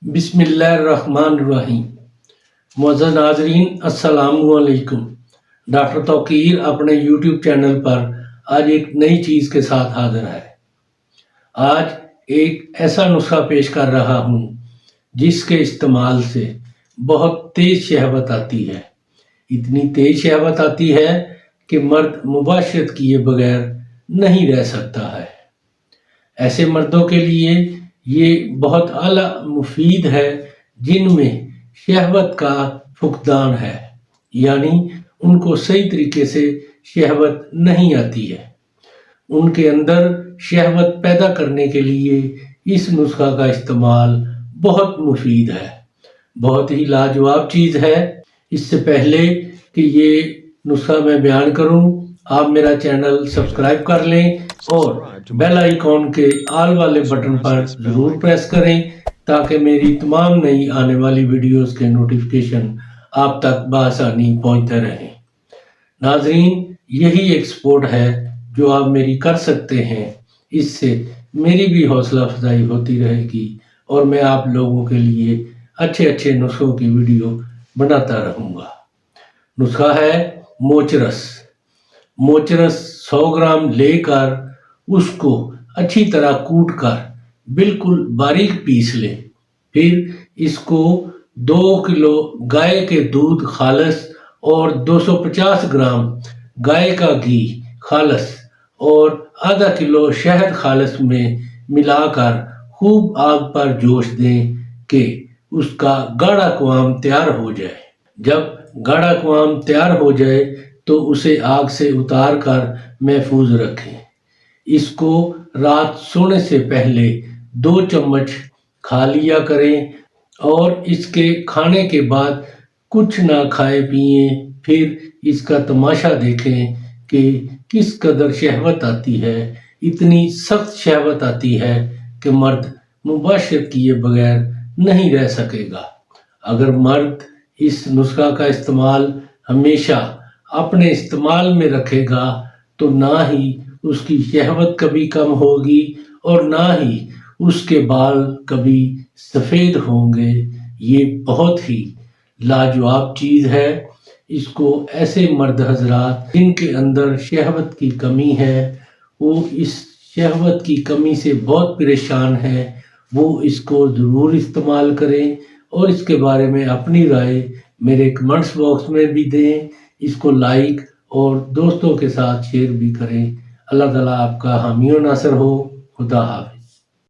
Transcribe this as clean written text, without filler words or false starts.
बिस्मिल्लाहिर्रहमानिर्रहीम। मुअज़्ज़ज़ नाज़रीन, अस्सलामु अलैकुम। डॉक्टर तौकीर अपने यूट्यूब चैनल पर आज एक नई चीज़ के साथ हाजिर है। आज एक ऐसा नुस्खा पेश कर रहा हूँ जिसके इस्तेमाल से बहुत तेज़ शहवत आती है। इतनी तेज़ शहवत आती है कि मर्द मुबाशरत किए बगैर नहीं रह सकता है। ऐसे मर्दों के लिए ये बहुत आला मुफीद है जिनमें शहवत का फुकदान है, यानी उनको सही तरीके से शहवत नहीं आती है। उनके अंदर शहवत पैदा करने के लिए इस नुस्खा का इस्तेमाल बहुत मुफीद है, बहुत ही लाजवाब चीज़ है। इससे पहले कि ये नुस्खा मैं बयान करूं, आप मेरा चैनल सब्सक्राइब कर लें और बेल आइकॉन के आल वाले बटन पर ज़रूर प्रेस करें ताकि मेरी तमाम नई आने वाली वीडियोस के नोटिफिकेशन आप तक बआसानी पहुंचते रहें। नाजरीन, यही एक सपोर्ट है जो आप मेरी कर सकते हैं। इससे मेरी भी हौसला अफजाई होती रहेगी और मैं आप लोगों के लिए अच्छे अच्छे नुस्खों की वीडियो बनाता रहूँगा। नुस्खा है मोचरस। मोचरस 100 ग्राम लेकर उसको अच्छी तरह कूट कर बिल्कुल बारीक पीस लें। फिर इसको 2 किलो गाय के दूध खालस और 250 ग्राम गाय का घी खालस और आधा किलो शहद खालस में मिलाकर खूब आग पर जोश दें कि उसका गाढ़ा क़वाम तैयार हो जाए। जब गाढ़ा क़वाम तैयार हो जाए तो उसे आग से उतार कर महफूज रखें। इसको रात सोने से पहले 2 चम्मच खा लिया करें और इसके खाने के बाद कुछ ना खाए पिए। फिर इसका तमाशा देखें कि किस कदर शहवत आती है। इतनी सख्त शहवत आती है कि मर्द मुबाशरत किए बगैर नहीं रह सकेगा। अगर मर्द इस नुस्खा का इस्तेमाल हमेशा अपने इस्तेमाल में रखेगा तो ना ही उसकी शहवत कभी कम होगी और ना ही उसके बाल कभी सफ़ेद होंगे। ये बहुत ही लाजवाब चीज़ है। इसको ऐसे मर्द हजरात जिनके अंदर शहवत की कमी है, वो इस शहवत की कमी से बहुत परेशान है, वो इसको ज़रूर इस्तेमाल करें और इसके बारे में अपनी राय मेरे कमेंट्स बॉक्स में भी दें। इसको लाइक और दोस्तों के साथ शेयर भी करें। अल्लाह ताला आपका हामी व नासर हो। खुदा हाफ़िज़।